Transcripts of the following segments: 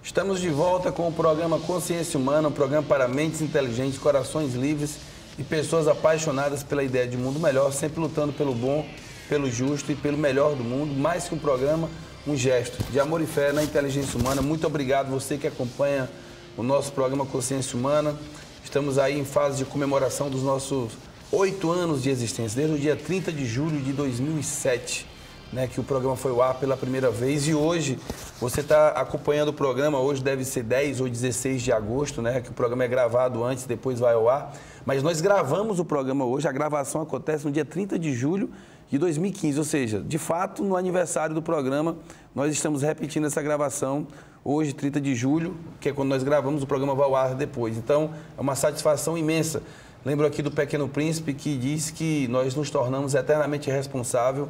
Estamos de volta com o programa Consciência Humana, um programa para mentes inteligentes, corações livres e pessoas apaixonadas pela ideia de um mundo melhor, sempre lutando pelo bom, pelo justo e pelo melhor do mundo. Mais que um programa, um gesto de amor e fé na inteligência humana. Muito obrigado você que acompanha o nosso programa Consciência Humana. Estamos aí em fase de comemoração dos nossos 8 anos de existência, desde o dia 30 de julho de 2007, né, que o programa foi ao ar pela primeira vez. E hoje, você está acompanhando o programa, hoje deve ser 10 ou 16 de agosto, né, que o programa é gravado antes, depois vai ao ar. Mas nós gravamos o programa hoje, a gravação acontece no dia 30 de julho de 2015, ou seja, de fato, no aniversário do programa, nós estamos repetindo essa gravação hoje, 30 de julho, que é quando nós gravamos, o programa vai ao ar depois. Então, é uma satisfação imensa. Lembro aqui do Pequeno Príncipe, que diz que nós nos tornamos eternamente responsáveis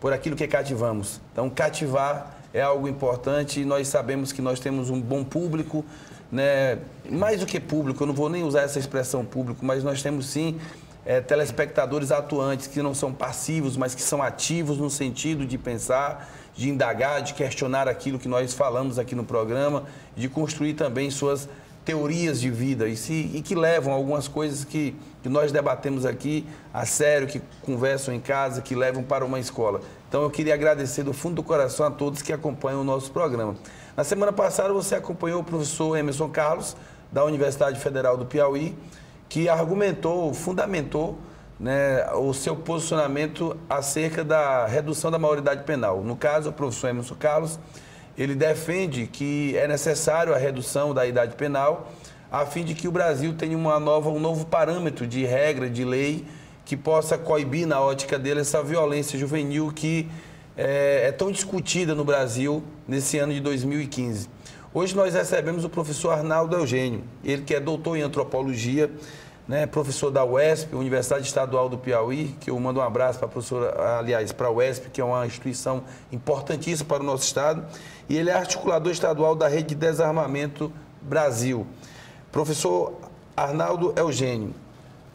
por aquilo que cativamos. Então, cativar é algo importante e nós sabemos que nós temos um bom público, né? Mais do que público, eu não vou nem usar essa expressão público, mas nós temos sim telespectadores atuantes que não são passivos, mas que são ativos no sentido de pensar, de indagar, de questionar aquilo que nós falamos aqui no programa, de construir também suas teorias de vida e que levam algumas coisas que nós debatemos aqui a sério, que conversam em casa, que levam para uma escola. Então eu queria agradecer do fundo do coração a todos que acompanham o nosso programa. Na semana passada você acompanhou o professor Emerson Carlos, da Universidade Federal do Piauí, que argumentou, fundamentou, né, o seu posicionamento acerca da redução da maioridade penal. No caso, o professor Emerson Carlos, ele defende que é necessário a redução da idade penal a fim de que o Brasil tenha um novo parâmetro de regra, de lei, que possa coibir, na ótica dele, essa violência juvenil que é tão discutida no Brasil nesse ano de 2015. Hoje nós recebemos o professor Arnaldo Eugênio, ele que é doutor em antropologia, né, professor da UESP, Universidade Estadual do Piauí, que eu mando um abraço para a professora, aliás, para a UESP, que é uma instituição importantíssima para o nosso estado, e ele é articulador estadual da Rede de Desarmamento Brasil. Professor Arnaldo Eugênio,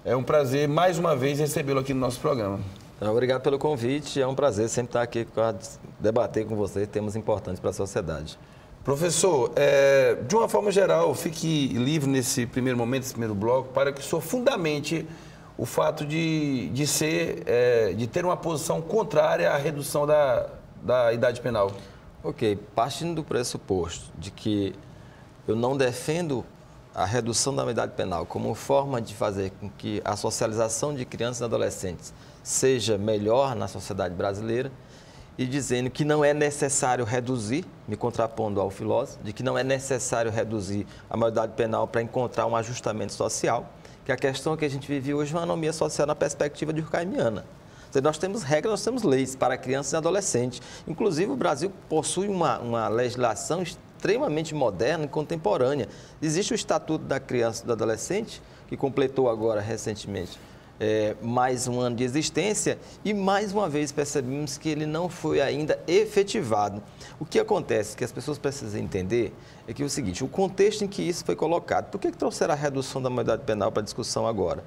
é um prazer mais uma vez recebê-lo aqui no nosso programa. Obrigado pelo convite, é um prazer sempre estar aqui para debater com você temas importantes para a sociedade. Professor, de uma forma geral, fique livre nesse primeiro momento, nesse primeiro bloco, para que o senhor fundamente o fato de ter uma posição contrária à redução da idade penal. Ok, partindo do pressuposto de que eu não defendo a redução da idade penal como forma de fazer com que a socialização de crianças e adolescentes seja melhor na sociedade brasileira, e dizendo que não é necessário reduzir, me contrapondo ao filósofo, de que não é necessário reduzir a maioridade penal para encontrar um ajustamento social, que a questão que a gente vive hoje é uma anomia social na perspectiva durkheimiana. Nós temos regras, nós temos leis para crianças e adolescentes. Inclusive, o Brasil possui uma legislação extremamente moderna e contemporânea. Existe o Estatuto da Criança e do Adolescente, que completou agora recentemente mais um ano de existência, e mais uma vez percebemos que ele não foi ainda efetivado. O que acontece, que as pessoas precisam entender, é que é o seguinte: o contexto em que isso foi colocado. Por que trouxeram a redução da maioridade penal para a discussão agora?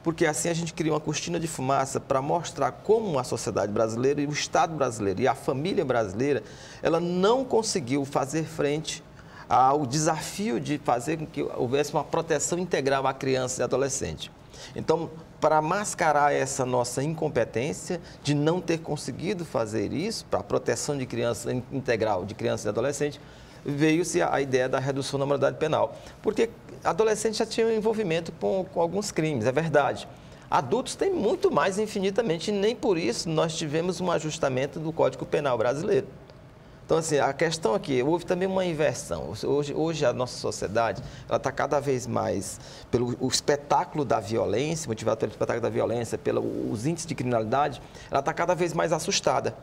Porque assim a gente cria uma cortina de fumaça para mostrar como a sociedade brasileira e o Estado brasileiro e a família brasileira, ela não conseguiu fazer frente ao desafio de fazer com que houvesse uma proteção integral à criança e adolescente. Então, para mascarar essa nossa incompetência de não ter conseguido fazer isso, para a proteção de criança integral, de criança e adolescente, veio-se a ideia da redução da maioridade penal. Porque adolescentes já tinham envolvimento com alguns crimes, é verdade. Adultos têm muito mais infinitamente, e nem por isso nós tivemos um ajustamento do Código Penal brasileiro. Então, assim, a questão aqui, houve também uma inversão. Hoje a nossa sociedade, ela está cada vez mais, pelo espetáculo da violência, motivado pelo espetáculo da violência, pelos índices de criminalidade, ela está cada vez mais assustada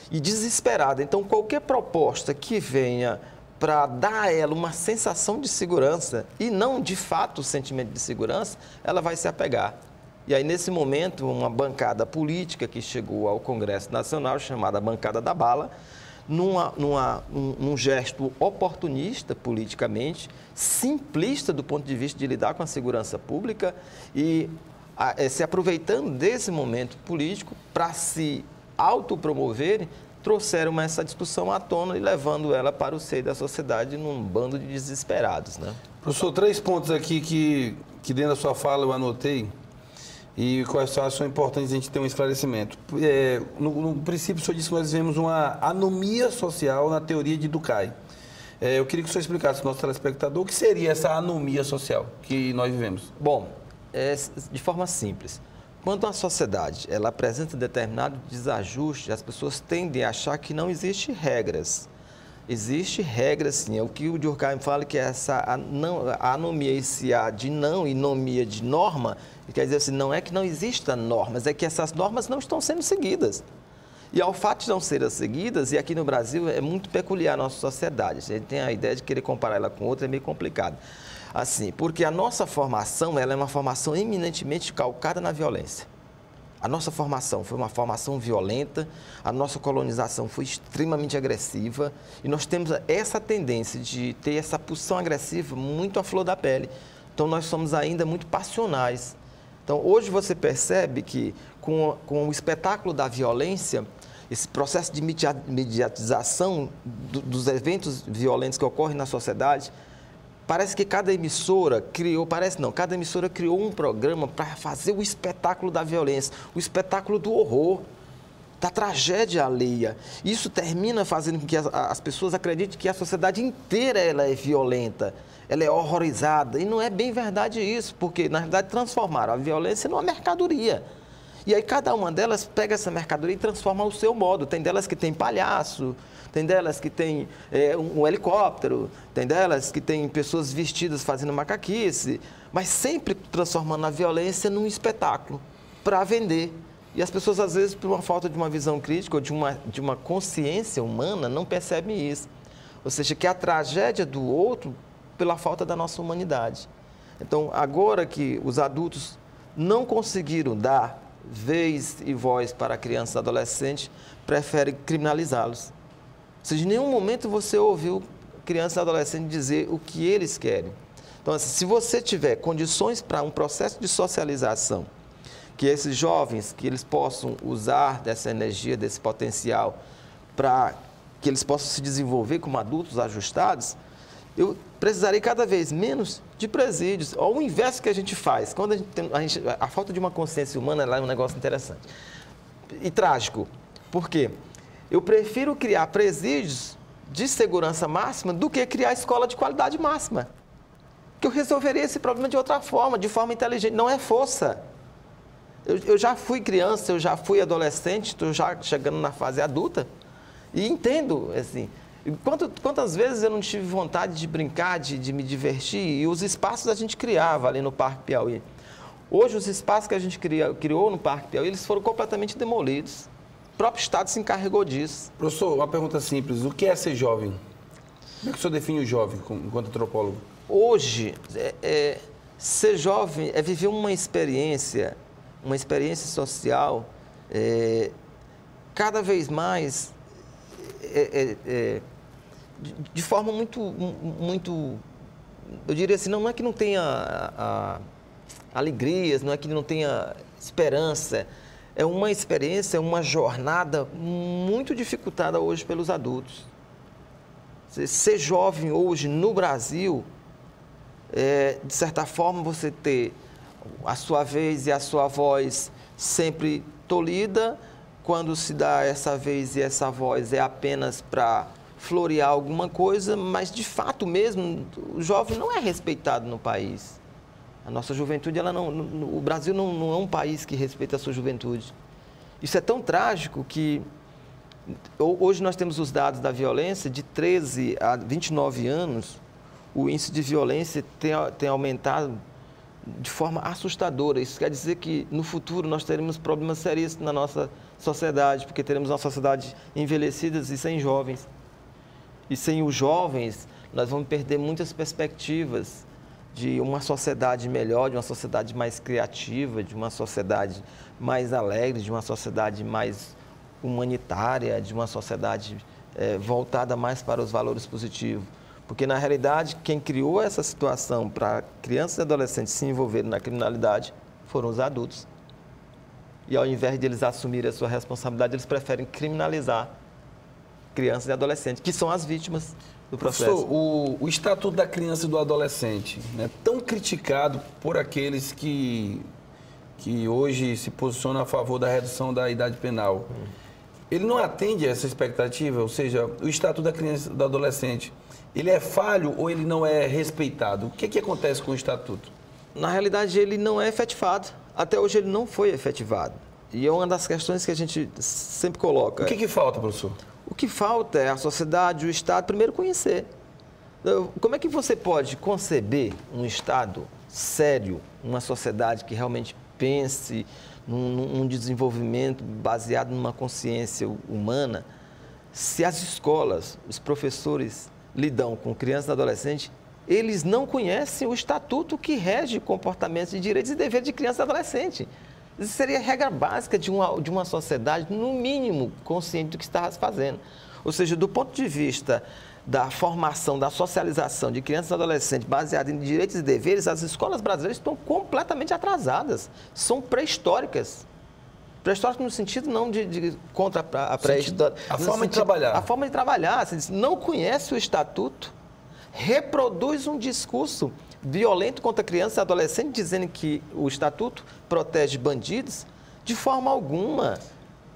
e desesperada. Então, qualquer proposta que venha para dar a ela uma sensação de segurança e não, de fato, o sentimento de segurança, ela vai se apegar. E aí, nesse momento, uma bancada política que chegou ao Congresso Nacional, chamada Bancada da Bala, num gesto oportunista politicamente, simplista do ponto de vista de lidar com a segurança pública e se aproveitando desse momento político para se autopromoverem trouxeram essa discussão à tona e levando ela para o seio da sociedade num bando de desesperados, né? Professor, 3 pontos aqui que dentro da sua fala eu anotei e quais são importantes a gente ter um esclarecimento. No princípio, o senhor disse que nós vivemos uma anomia social na teoria de Durkheim. Eu queria que o senhor explicasse para o nosso telespectador o que seria essa anomia social que nós vivemos. Bom, de forma simples. Quando a sociedade ela apresenta determinado desajuste, as pessoas tendem a achar que não existe regras. Existe regra, sim. É o que o Durkheim fala, que é essa anomia, esse A de não e nomia de norma, quer dizer assim, não é que não existam normas, é que essas normas não estão sendo seguidas. E ao fato de não serem seguidas, e aqui no Brasil é muito peculiar a nossa sociedade, a gente tem a ideia de querer comparar ela com outra, é meio complicado. Assim, porque a nossa formação, ela é uma formação eminentemente calcada na violência. A nossa formação foi uma formação violenta, a nossa colonização foi extremamente agressiva e nós temos essa tendência de ter essa pulsão agressiva muito à flor da pele. Então, nós somos ainda muito passionais. Então, hoje você percebe que com o espetáculo da violência, esse processo de mediatização dos eventos violentos que ocorrem na sociedade, parece que cada emissora criou um programa para fazer o espetáculo da violência, o espetáculo do horror, da tragédia alheia. Isso termina fazendo com que as pessoas acreditem que a sociedade inteira ela é violenta, ela é horrorizada. E não é bem verdade isso, porque, na verdade, transformaram a violência numa mercadoria. E aí cada uma delas pega essa mercadoria e transforma ao seu modo. Tem delas que tem palhaço, tem delas que tem um helicóptero, tem delas que tem pessoas vestidas fazendo macaquice, mas sempre transformando a violência num espetáculo para vender. E as pessoas, às vezes, por uma falta de uma visão crítica ou de uma consciência humana, não percebem isso. Ou seja, que a tragédia do outro pela falta da nossa humanidade. Então, agora que os adultos não conseguiram dar vez e voz para crianças e adolescentes, preferem criminalizá-los. Ou seja, em nenhum momento você ouviu crianças e adolescentes dizer o que eles querem. Então, assim, se você tiver condições para um processo de socialização, que esses jovens, que eles possam usar dessa energia, desse potencial, para que eles possam se desenvolver como adultos ajustados, eu precisarei cada vez menos de presídios. Ou o inverso que a gente faz. Quando a falta de uma consciência humana é um negócio interessante e trágico. Por quê? Eu prefiro criar presídios de segurança máxima do que criar escola de qualidade máxima. Que eu resolveria esse problema de outra forma, de forma inteligente. Não é força. Eu já fui criança, eu já fui adolescente, estou já chegando na fase adulta e entendo, assim, quantas vezes eu não tive vontade de brincar, de me divertir, e os espaços a gente criava ali no Parque Piauí. Hoje, os espaços que a gente criou no Parque Piauí, eles foram completamente demolidos. O próprio Estado se encarregou disso. Professor, uma pergunta simples. O que é ser jovem? Como é que o senhor define o jovem enquanto antropólogo? Hoje, ser jovem é viver uma experiência social cada vez mais de forma muito, eu diria assim, não é que não tenha alegrias, não é que não tenha esperança, é uma experiência, é uma jornada muito dificultada hoje pelos adultos. Ser jovem hoje no Brasil, de certa forma, você ter a sua vez e a sua voz sempre tolhida. Quando se dá essa vez e essa voz é apenas para florear alguma coisa, mas de fato mesmo, o jovem não é respeitado no país. A nossa juventude, o Brasil não é um país que respeita a sua juventude. Isso é tão trágico que hoje nós temos os dados da violência de 13 a 29 anos, o índice de violência tem aumentado de forma assustadora. Isso quer dizer que no futuro nós teremos problemas sérios na nossa sociedade, porque teremos uma sociedade envelhecida e sem jovens. E sem os jovens, nós vamos perder muitas perspectivas de uma sociedade melhor, de uma sociedade mais criativa, de uma sociedade mais alegre, de uma sociedade mais humanitária, de uma sociedade voltada mais para os valores positivos. Porque, na realidade, quem criou essa situação para crianças e adolescentes se envolverem na criminalidade foram os adultos. E, ao invés de eles assumirem a sua responsabilidade, eles preferem criminalizar crianças e adolescentes, que são as vítimas do processo. Professor, o Estatuto da Criança e do Adolescente, né, tão criticado por aqueles que hoje se posicionam a favor da redução da idade penal, ele não atende a essa expectativa? Ou seja, o Estatuto da Criança e do Adolescente, ele é falho ou ele não é respeitado? O que acontece com o Estatuto? Na realidade, ele não é efetivado. Até hoje, ele não foi efetivado. E é uma das questões que a gente sempre coloca. O que falta, professor? O que falta é a sociedade, o Estado, primeiro conhecer. Como é que você pode conceber um Estado sério, uma sociedade que realmente pense num desenvolvimento baseado numa consciência humana, se as escolas, os professores lidam com crianças e adolescentes, eles não conhecem o estatuto que rege comportamentos de direitos e deveres de criança e adolescente. Isso seria a regra básica de uma sociedade, no mínimo, consciente do que está fazendo. Ou seja, do ponto de vista da formação, da socialização de crianças e adolescentes baseada em direitos e deveres, as escolas brasileiras estão completamente atrasadas, são pré-históricas. Pré-históricas no sentido não de contra a pré-história. A forma de trabalhar. A forma de trabalhar. Você não conhece o estatuto, reproduz um discurso violento contra crianças e adolescentes, dizendo que o estatuto protege bandidos, de forma alguma.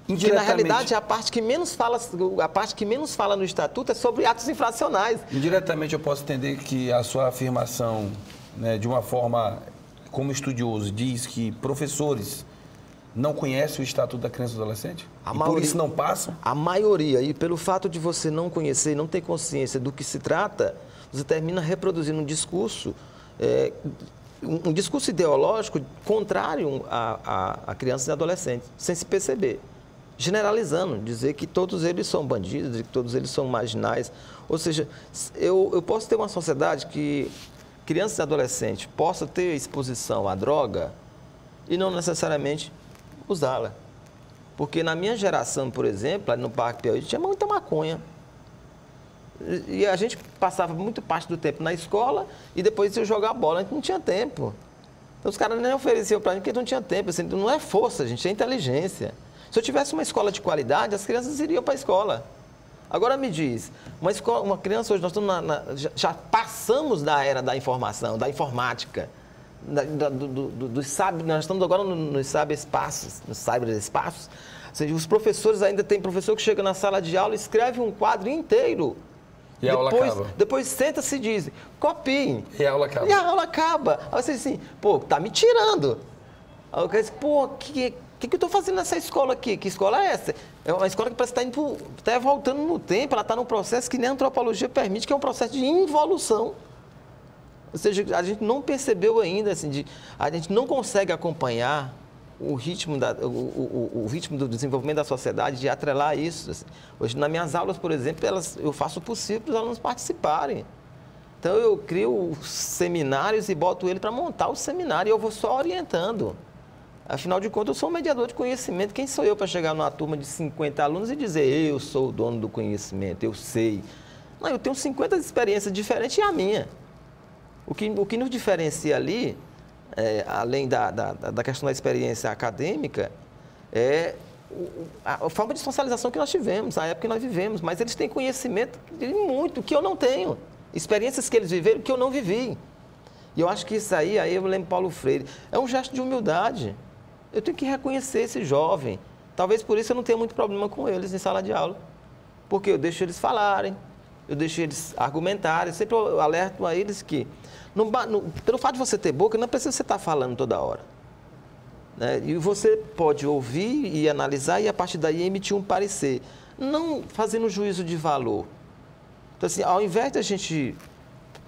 Que, na realidade, a parte que menos fala no estatuto é sobre atos infracionais. Indiretamente, eu posso entender que a sua afirmação, né, de uma forma, como estudioso, diz que professores não conhecem o Estatuto da Criança e do Adolescente? Por isso não passam? A maioria. E pelo fato de você não conhecer e não ter consciência do que se trata, você termina reproduzindo um discurso ideológico contrário a crianças e adolescentes, sem se perceber. Generalizando, dizer que todos eles são bandidos, que todos eles são marginais. Ou seja, eu posso ter uma sociedade que crianças e adolescentes possam ter exposição à droga e não necessariamente usá-la. Porque na minha geração, por exemplo, ali no Parque Piauí, tinha muita maconha. E a gente passava muito parte do tempo na escola e depois ia jogar bola, a gente não tinha tempo. Então os caras nem ofereciam para a gente porque não tinha tempo. Assim, não é força, gente, é inteligência. Se eu tivesse uma escola de qualidade, as crianças iriam para a escola. Agora me diz, uma criança hoje, nós estamos já passamos da era da informação, da informática, nós estamos agora nos cyberespaços, ou seja, os professores ainda tem professor que chega na sala de aula e escreve um quadro inteiro. E a aula acaba. Depois senta-se e diz, copiem. E a aula acaba. E a aula acaba. Aí você diz assim, pô, tá me tirando. Aí eu diz, pô, o que eu estou fazendo nessa escola aqui? Que escola é essa? É uma escola que parece que está voltando no tempo, ela está num processo que nem a antropologia permite, que é um processo de involução. Ou seja, a gente não percebeu ainda, assim, a gente não consegue acompanhar o ritmo do desenvolvimento da sociedade, de atrelar isso. Assim. Hoje, nas minhas aulas, por exemplo, eu faço o possível para os alunos participarem. Então, eu crio seminários e boto ele para montar o seminário e eu vou só orientando. Afinal de contas, eu sou um mediador de conhecimento. Quem sou eu para chegar numa turma de 50 alunos e dizer eu sou o dono do conhecimento, eu sei? Não, eu tenho 50 experiências diferentes e a minha. O que nos diferencia ali, além da questão da experiência acadêmica, é a forma de socialização que nós tivemos, a época que nós vivemos. Mas eles têm conhecimento de muito que eu não tenho. Experiências que eles viveram que eu não vivi. E eu acho que isso aí eu lembro Paulo Freire, é um gesto de humildade. Eu tenho que reconhecer esse jovem. Talvez por isso eu não tenha muito problema com eles em sala de aula. Porque eu deixo eles falarem, eu deixo eles argumentarem, eu sempre alerto a eles que, pelo fato de você ter boca, não precisa você estar falando toda hora. Né? E você pode ouvir e analisar e a partir daí emitir um parecer. Não fazendo juízo de valor. Então assim, ao invés da gente...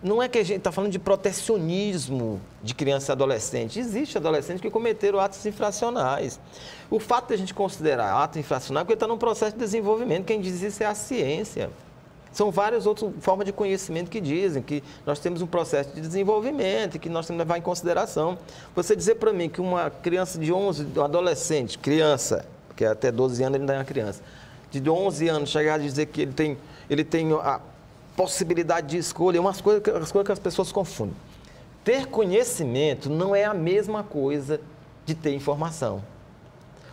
Não é que a gente está falando de protecionismo de criança e adolescente. Existe adolescentes que cometeram atos infracionais. O fato de a gente considerar ato infracional é porque está num processo de desenvolvimento. Quem diz isso é a ciência. São várias outras formas de conhecimento que dizem que nós temos um processo de desenvolvimento e que nós temos que levar em consideração. Você dizer para mim que uma criança de 11, um adolescente, criança, porque até 12 anos ele ainda é uma criança, de 11 anos chegar a dizer que ele tem a possibilidade de escolha, as coisas que as pessoas confundem. Ter conhecimento não é a mesma coisa de ter informação.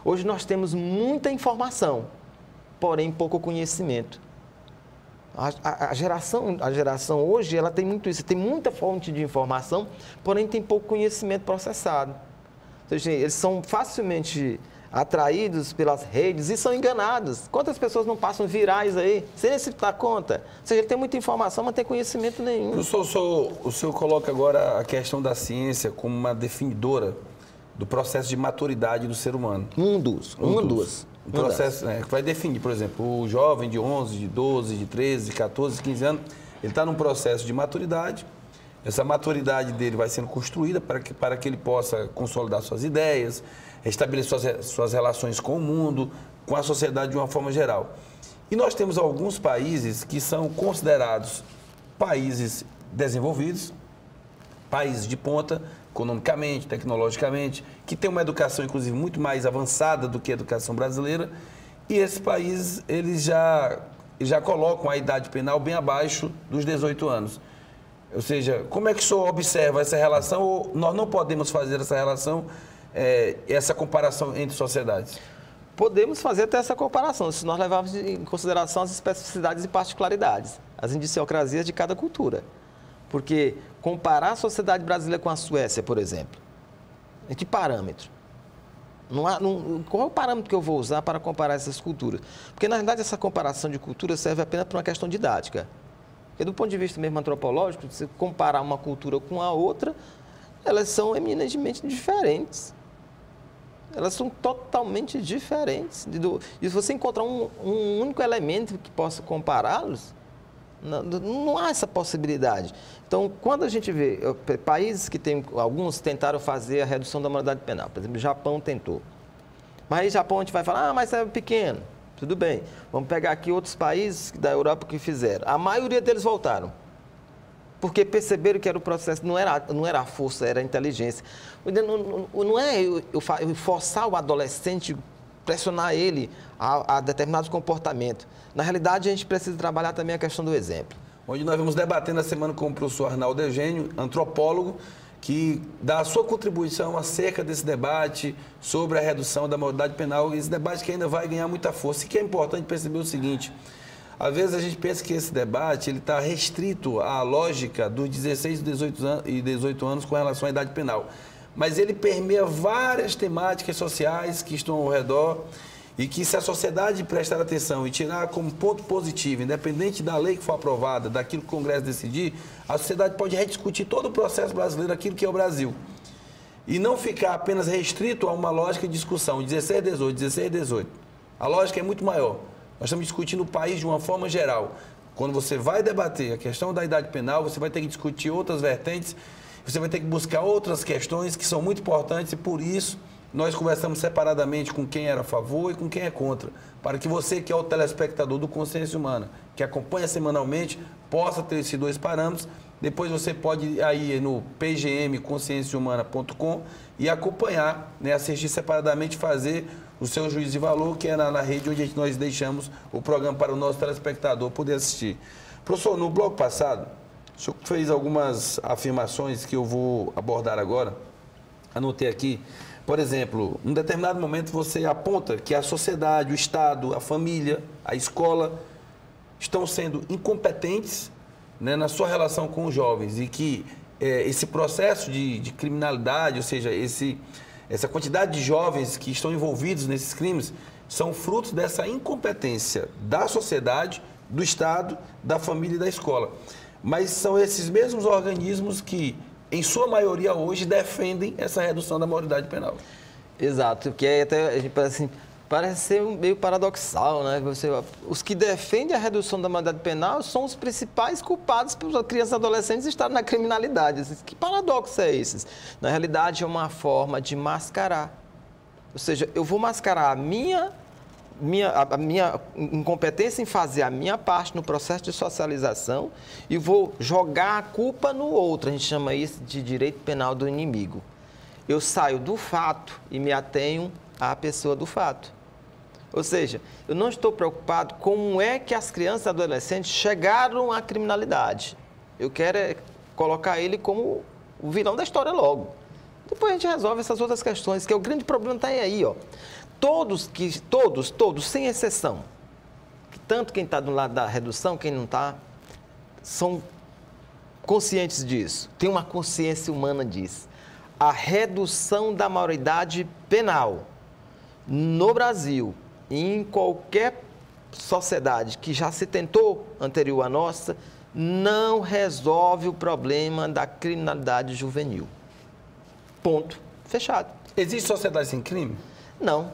Hoje nós temos muita informação, porém pouco conhecimento. A geração hoje, ela tem muito isso, tem muita fonte de informação, porém tem pouco conhecimento processado. Ou seja, eles são facilmente atraídos pelas redes e são enganados. Quantas pessoas não passam virais aí, sem nem se dar conta? Ou seja, ele tem muita informação, mas não tem conhecimento nenhum. Professor, o senhor coloca agora a questão da ciência como uma definidora do processo de maturidade do ser humano. Um dos. O processo que vai definir, por exemplo, o jovem de 11, de 12, de 13, de 14, 15 anos, ele está num processo de maturidade. Essa maturidade dele vai sendo construída para que ele possa consolidar suas ideias, estabelecer suas relações com o mundo, com a sociedade de uma forma geral. E nós temos alguns países que são considerados países desenvolvidos, países de ponta, economicamente, tecnologicamente, que têm uma educação, inclusive, muito mais avançada do que a educação brasileira. E esses países, eles já colocam a idade penal bem abaixo dos 18 anos. Ou seja, como é que o senhor observa essa relação, ou nós não podemos fazer essa relação, essa comparação entre sociedades? Podemos fazer até essa comparação, se nós levarmos em consideração as especificidades e particularidades, as idiosincrasias de cada cultura. Porque comparar a sociedade brasileira com a Suécia, por exemplo, em que parâmetro? Qual é o parâmetro que eu vou usar para comparar essas culturas? Porque, na verdade, essa comparação de cultura serve apenas para uma questão didática. Porque, do ponto de vista mesmo antropológico, se comparar uma cultura com a outra, elas são eminentemente diferentes. Elas são totalmente diferentes. E se você encontrar um único elemento que possa compará-los, não há essa possibilidade. Então, quando a gente vê países que alguns tentaram fazer a redução da moralidade penal, por exemplo, o Japão tentou. Mas aí, o Japão, a gente vai falar, mas é pequeno. Tudo bem, vamos pegar aqui outros países da Europa que fizeram. A maioria deles voltaram. Porque perceberam que era o processo, não era a força, era a inteligência. Não é eu forçar o adolescente, pressionar ele a determinados comportamentos. Na realidade, a gente precisa trabalhar também a questão do exemplo. Onde nós vamos debater na semana com o professor Arnaldo Eugênio, antropólogo, que dá a sua contribuição acerca desse debate sobre a redução da moralidade penal. Esse debate que ainda vai ganhar muita força. E que é importante perceber o seguinte: às vezes a gente pensa que esse debate está restrito à lógica dos 16 e 18 anos com relação à idade penal. Mas ele permeia várias temáticas sociais que estão ao redor e que, se a sociedade prestar atenção e tirar como ponto positivo, independente da lei que for aprovada, daquilo que o Congresso decidir, a sociedade pode rediscutir todo o processo brasileiro, aquilo que é o Brasil. E não ficar apenas restrito a uma lógica de discussão, 16, 18, 16, 18. A lógica é muito maior. Nós estamos discutindo o país de uma forma geral. Quando você vai debater a questão da idade penal, você vai ter que discutir outras vertentes, você vai ter que buscar outras questões que são muito importantes, e por isso nós conversamos separadamente com quem era a favor e com quem é contra, para que você, que é o telespectador do Consciência Humana, que acompanha semanalmente, possa ter esses dois parâmetros. Depois você pode ir aí no pgmconscienciahumana.com e acompanhar, assistir separadamente, fazer o seu juízo de valor, que é na rede onde nós deixamos o programa para o nosso telespectador poder assistir. Professor, no bloco passado, o senhor fez algumas afirmações que eu vou abordar agora. Anotei aqui. Por exemplo, em um determinado momento você aponta que a sociedade, o Estado, a família, a escola estão sendo incompetentes, na sua relação com os jovens, e que esse processo de criminalidade, ou seja, essa quantidade de jovens que estão envolvidos nesses crimes, são frutos dessa incompetência da sociedade, do Estado, da família e da escola. Mas são esses mesmos organismos que, em sua maioria hoje, defendem essa redução da maioridade penal. Exato, que até a gente parece ser meio paradoxal, né? Os que defendem a redução da maioridade penal são os principais culpados pelas crianças e adolescentes estarem na criminalidade. Que paradoxo é esse? Na realidade, é uma forma de mascarar. Ou seja, eu vou mascarar a minha incompetência em fazer a minha parte no processo de socialização e vou jogar a culpa no outro. A gente chama isso de direito penal do inimigo. Eu saio do fato e me atenho à pessoa do fato. Ou seja, eu não estou preocupado com como é que as crianças e adolescentes chegaram à criminalidade. Eu quero colocar ele como o vilão da história logo. Depois a gente resolve essas outras questões, que é o grande problema está aí, ó. Todos, sem exceção, tanto quem está do lado da redução, quem não está, são conscientes disso, tem uma consciência humana disso. A redução da maioridade penal no Brasil e em qualquer sociedade que já se tentou anterior à nossa, não resolve o problema da criminalidade juvenil. Ponto. Fechado. Existe sociedade sem crime? Não.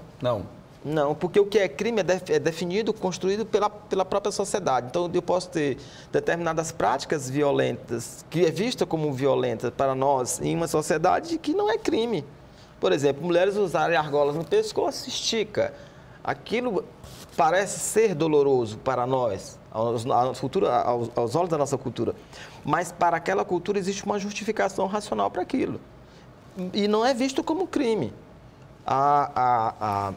Não, porque o que é crime é definido, construído pela própria sociedade. Então, eu posso ter determinadas práticas violentas, que é vista como violenta para nós em uma sociedade que não é crime. Por exemplo, mulheres usarem argolas no pescoço, estica. Aquilo parece ser doloroso para nós, aos olhos da nossa cultura. Mas para aquela cultura existe uma justificação racional para aquilo. E não é visto como crime. A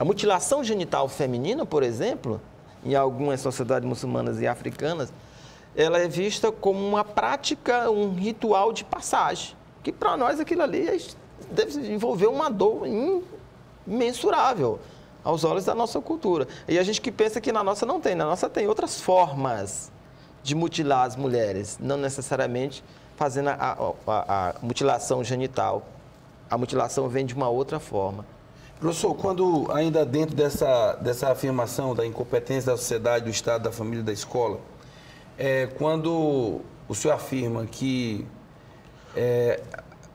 mutilação genital feminina, por exemplo, em algumas sociedades muçulmanas e africanas, ela é vista como uma prática, um ritual de passagem, que para nós aquilo ali deve envolver uma dor imensurável aos olhos da nossa cultura. E a gente que pensa que na nossa não tem, na nossa tem outras formas de mutilar as mulheres, não necessariamente fazendo a mutilação genital. A mutilação vem de uma outra forma. Professor, quando ainda dentro dessa afirmação da incompetência da sociedade, do Estado, da família, da escola, quando o senhor afirma que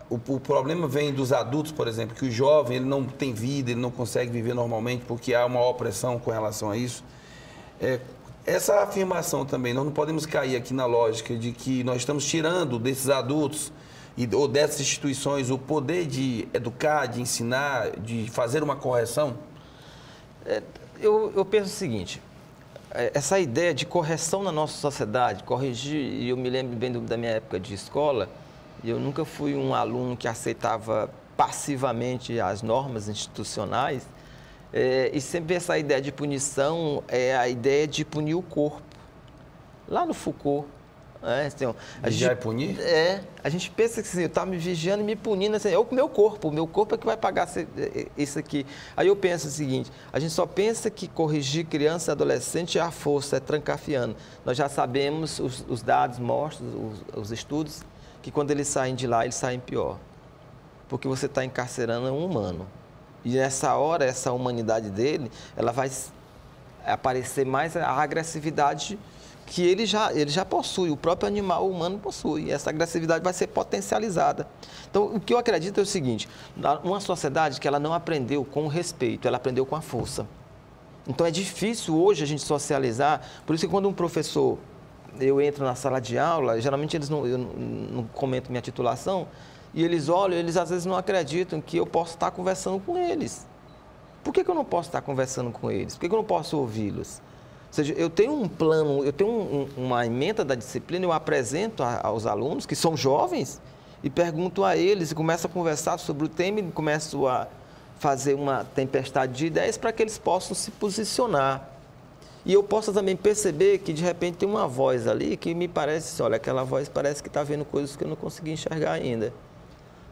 o problema vem dos adultos, por exemplo, que o jovem ele não tem vida, ele não consegue viver normalmente porque há uma opressão com relação a isso, essa afirmação também, nós não podemos cair aqui na lógica de que nós estamos tirando desses adultos ou dessas instituições o poder de educar, de ensinar, de fazer uma correção? Eu penso o seguinte, essa ideia de correção na nossa sociedade, corrigir, e eu me lembro bem da minha época de escola, eu nunca fui um aluno que aceitava passivamente as normas institucionais, e sempre essa ideia de punição é a ideia de punir o corpo. Lá no Foucault, vigiar e punir? A gente pensa que assim, eu estava me vigiando e me punindo, assim, é o meu corpo é que vai pagar isso aqui. Aí eu penso o seguinte, a gente só pensa que corrigir criança e adolescente é a força, é trancafiando. Nós já sabemos, os dados mostram, os estudos, que quando eles saem de lá, eles saem pior. Porque você está encarcerando um humano. E nessa hora, essa humanidade dele, ela vai aparecer mais a agressividade que ele já possui, o próprio animal humano possui, e essa agressividade vai ser potencializada. Então, o que eu acredito é o seguinte, uma sociedade que ela não aprendeu com o respeito, ela aprendeu com a força. Então, é difícil hoje a gente socializar, por isso que quando um professor, eu entro na sala de aula, geralmente eu não comento minha titulação, e eles olham, eles às vezes não acreditam que eu posso estar conversando com eles. Por que eu não posso estar conversando com eles? Por que eu não posso ouvi-los? Ou seja, eu tenho um plano, eu tenho uma ementa da disciplina, eu apresento aos alunos, que são jovens, e pergunto a eles, e começo a conversar sobre o tema, e começo a fazer uma tempestade de ideias para que eles possam se posicionar. E eu posso também perceber que, de repente, tem uma voz ali que me parece, olha, aquela voz parece que está vendo coisas que eu não consegui enxergar ainda.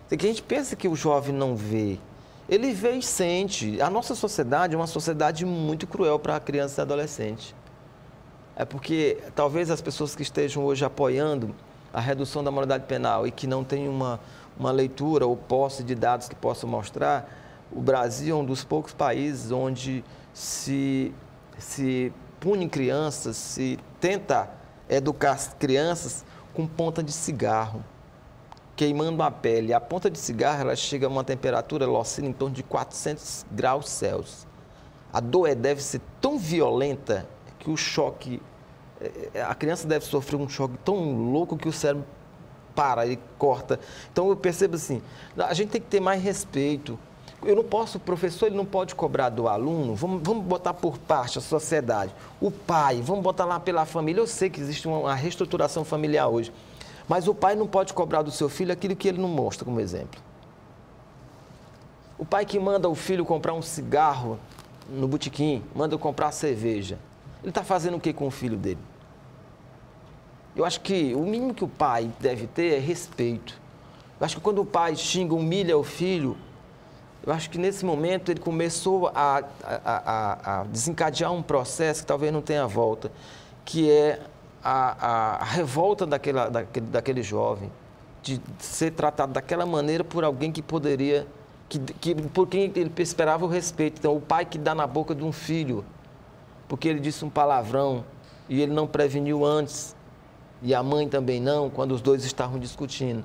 Que a gente pensa que o jovem não vê. Ele vê e sente. A nossa sociedade é uma sociedade muito cruel para a criança e adolescente. É porque talvez as pessoas que estejam hoje apoiando a redução da maioridade penal e que não tenham uma leitura ou posse de dados que possam mostrar, o Brasil é um dos poucos países onde se pune crianças, se tenta educar as crianças com ponta de cigarro, queimando a pele. A ponta de cigarro, ela chega a uma temperatura, ela oscila em torno de 400 graus Celsius. A dor deve ser tão violenta que o choque, a criança deve sofrer um choque tão louco que o cérebro para e corta. Então eu percebo assim, a gente tem que ter mais respeito. Eu não posso, o professor ele não pode cobrar do aluno, vamos botar por parte a sociedade, o pai, vamos botar lá pela família. Eu sei que existe uma reestruturação familiar hoje, mas o pai não pode cobrar do seu filho aquilo que ele não mostra como exemplo. O pai que manda o filho comprar um cigarro no botequim, manda comprar cerveja, ele está fazendo o que com o filho dele? Eu acho que o mínimo que o pai deve ter é respeito. Eu acho que quando o pai xinga, humilha o filho, eu acho que nesse momento ele começou a desencadear um processo que talvez não tenha volta, que é a revolta daquele jovem, de ser tratado daquela maneira por alguém que poderia, por quem ele esperava o respeito. Então, o pai que dá na boca de um filho, porque ele disse um palavrão e ele não preveniu antes, e a mãe também não, quando os dois estavam discutindo.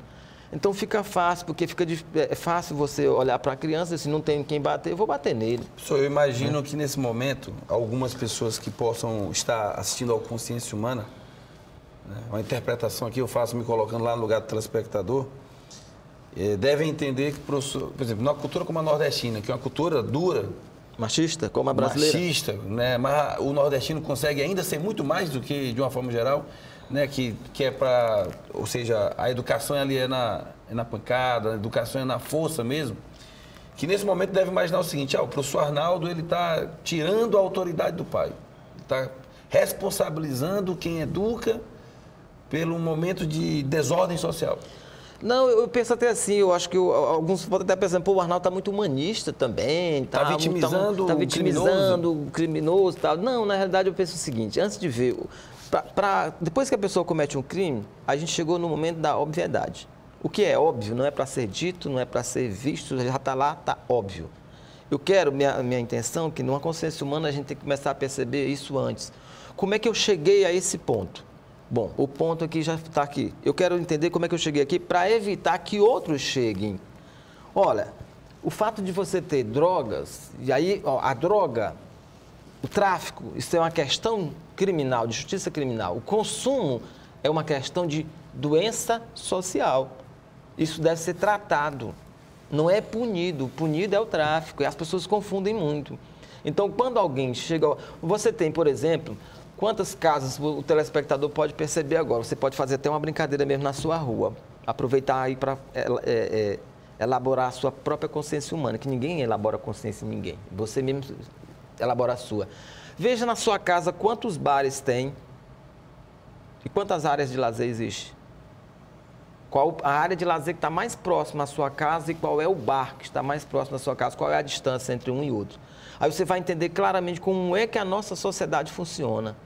Então fica fácil, porque é fácil você olhar para a criança e se não tem quem bater, eu vou bater nele. Professor, eu imagino que nesse momento, algumas pessoas que possam estar assistindo ao Consciência Humana, né, uma interpretação aqui eu faço me colocando lá no lugar do telespectador, devem entender que, por exemplo, numa cultura como a nordestina, que é uma cultura dura, machista, como a brasileira. Machista, né? Mas o nordestino consegue ainda ser muito mais do que, de uma forma geral, né? Que é para... Ou seja, a educação ali é na pancada, a educação é na força mesmo. Que nesse momento deve imaginar o seguinte, o professor Arnaldo, ele está tirando a autoridade do pai. Está responsabilizando quem educa pelo momento de desordem social. Não, eu penso até assim, eu acho que alguns podem até pensar, o Arnaldo está muito humanista também. Está vitimizando o criminoso e tal. Não, na realidade eu penso o seguinte, antes de ver, depois que a pessoa comete um crime, a gente chegou no momento da obviedade. O que é óbvio não é para ser dito, não é para ser visto, já está lá, está óbvio. Eu quero, minha intenção, que numa consciência humana a gente tem que começar a perceber isso antes. Como é que eu cheguei a esse ponto? Bom, o ponto aqui já está aqui. Eu quero entender como é que eu cheguei aqui para evitar que outros cheguem. Olha, o fato de você ter drogas, e aí a droga, o tráfico, isso é uma questão criminal, de justiça criminal. O consumo é uma questão de doença social. Isso deve ser tratado, não é punido. Punido é o tráfico, e as pessoas confundem muito. Então, quando alguém chega... Você tem, por exemplo... Quantas casas o telespectador pode perceber agora? Você pode fazer até uma brincadeira mesmo na sua rua. Aproveitar aí para elaborar a sua própria consciência humana, que ninguém elabora consciência em ninguém. Você mesmo elabora a sua. Veja na sua casa quantos bares tem e quantas áreas de lazer existe. Qual a área de lazer que está mais próxima à sua casa e qual é o bar que está mais próximo da sua casa, qual é a distância entre um e outro. Aí você vai entender claramente como é que a nossa sociedade funciona.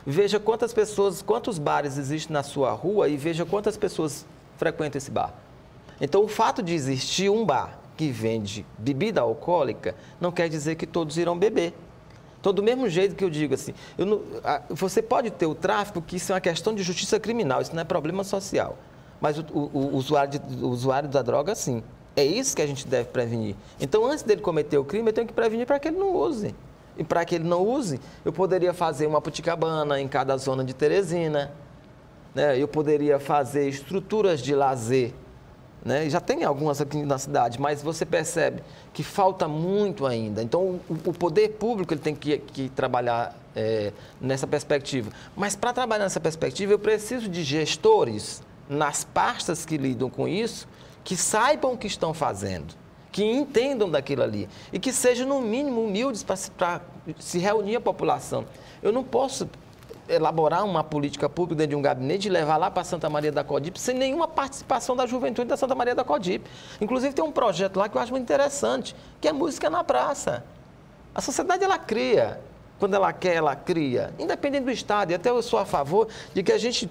Veja quantas pessoas, quantos bares existem na sua rua e veja quantas pessoas frequentam esse bar. Então, o fato de existir um bar que vende bebida alcoólica não quer dizer que todos irão beber. Então, do mesmo jeito que eu digo assim, você pode ter o tráfico, que isso é uma questão de justiça criminal, isso não é problema social. Mas o usuário da droga, sim. É isso que a gente deve prevenir. Então, antes dele cometer o crime, eu tenho que prevenir para que ele não use. E para que ele não use, eu poderia fazer uma Puticabana em cada zona de Teresina, né? Eu poderia fazer estruturas de lazer, né? Já tem algumas aqui na cidade, mas você percebe que falta muito ainda. Então, o poder público ele tem que trabalhar nessa perspectiva. Mas para trabalhar nessa perspectiva, eu preciso de gestores nas pastas que lidam com isso, que saibam o que estão fazendo, que entendam daquilo ali e que sejam, no mínimo, humildes para se reunir a população. Eu não posso elaborar uma política pública dentro de um gabinete e levar lá para Santa Maria da Codipe sem nenhuma participação da juventude da Santa Maria da Codipe. Inclusive, tem um projeto lá que eu acho muito interessante, que é Música na Praça. A sociedade, ela cria. Quando ela quer, ela cria. Independente do Estado. E até eu sou a favor de que a gente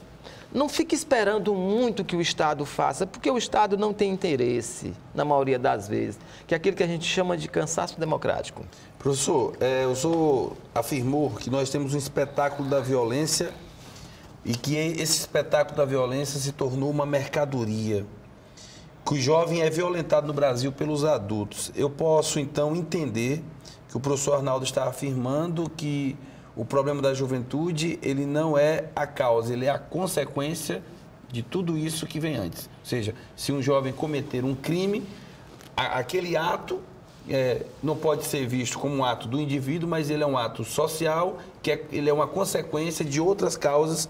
não fique esperando muito que o Estado faça, porque o Estado não tem interesse, na maioria das vezes, que é aquilo que a gente chama de cansaço democrático. Professor, o senhor afirmou que nós temos um espetáculo da violência e que esse espetáculo da violência se tornou uma mercadoria, que o jovem é violentado no Brasil pelos adultos. Eu posso, então, entender que o professor Arnaldo está afirmando que o problema da juventude, ele não é a causa, ele é a consequência de tudo isso que vem antes. Ou seja, se um jovem cometer um crime, aquele ato não pode ser visto como um ato do indivíduo, mas ele é um ato social, ele é uma consequência de outras causas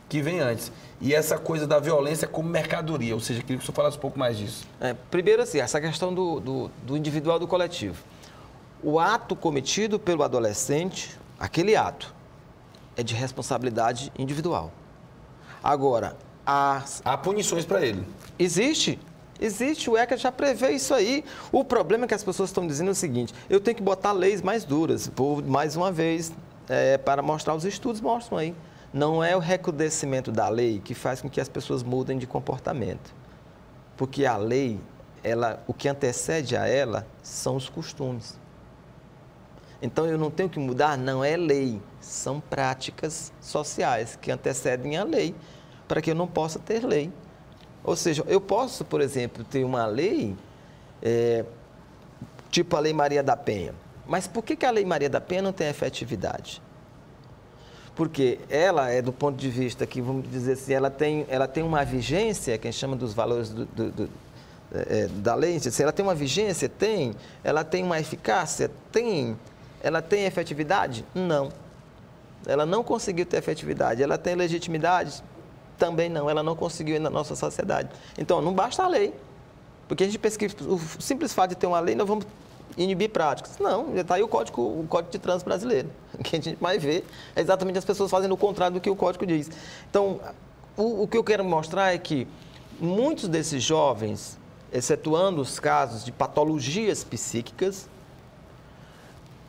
que vêm antes. E essa coisa da violência como mercadoria, ou seja, queria que o senhor falasse um pouco mais disso. Primeiro, assim, essa questão do individual e do coletivo. O ato cometido pelo adolescente, aquele ato, é de responsabilidade individual. Agora, há punições para ele. Existe. Existe, o ECA já prevê isso aí. O problema é que as pessoas estão dizendo o seguinte, eu tenho que botar leis mais duras, mais uma vez, para mostrar, os estudos mostram aí. Não é o recrudescimento da lei que faz com que as pessoas mudem de comportamento. Porque a lei, o que antecede a ela são os costumes. Então, eu não tenho que mudar, não é lei, são práticas sociais que antecedem a lei, para que eu não possa ter lei. Ou seja, eu posso, por exemplo, ter uma lei, tipo a Lei Maria da Penha, mas por que a Lei Maria da Penha não tem efetividade? Porque ela do ponto de vista que, vamos dizer assim, ela tem uma vigência, que a gente chama dos valores da lei, se ela tem uma vigência, tem, ela tem uma eficácia, tem, ela tem efetividade? Não. Ela não conseguiu ter efetividade. Ela tem legitimidade? Também não. Ela não conseguiu na nossa sociedade. Então, não basta a lei. Porque a gente pensa que o simples fato de ter uma lei, nós vamos inibir práticas. Não, já está aí o Código de Trânsito Brasileiro. O que a gente mais vê é exatamente as pessoas fazendo o contrário do que o Código diz. Então, o que eu quero mostrar é que muitos desses jovens, excetuando os casos de patologias psíquicas,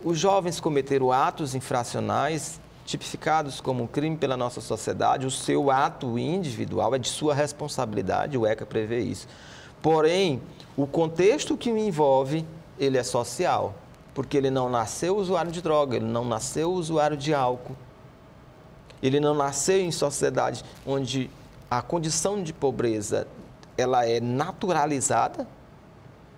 os jovens cometeram atos infracionais tipificados como crime pela nossa sociedade. O seu ato individual é de sua responsabilidade, o ECA prevê isso. Porém, o contexto que o envolve, ele é social, porque ele não nasceu usuário de droga, ele não nasceu usuário de álcool, ele não nasceu em sociedade onde a condição de pobreza ela é naturalizada.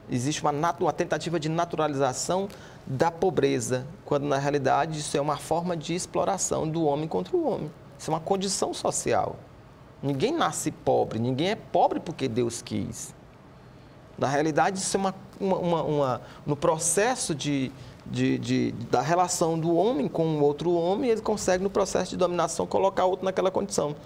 Existe uma tentativa de naturalização da pobreza, quando na realidade isso é uma forma de exploração do homem contra o homem. Isso é uma condição social. Ninguém nasce pobre, ninguém é pobre porque Deus quis. Na realidade, isso é no processo da relação do homem com o outro homem, ele consegue, no processo de dominação, colocar o outro naquela condição.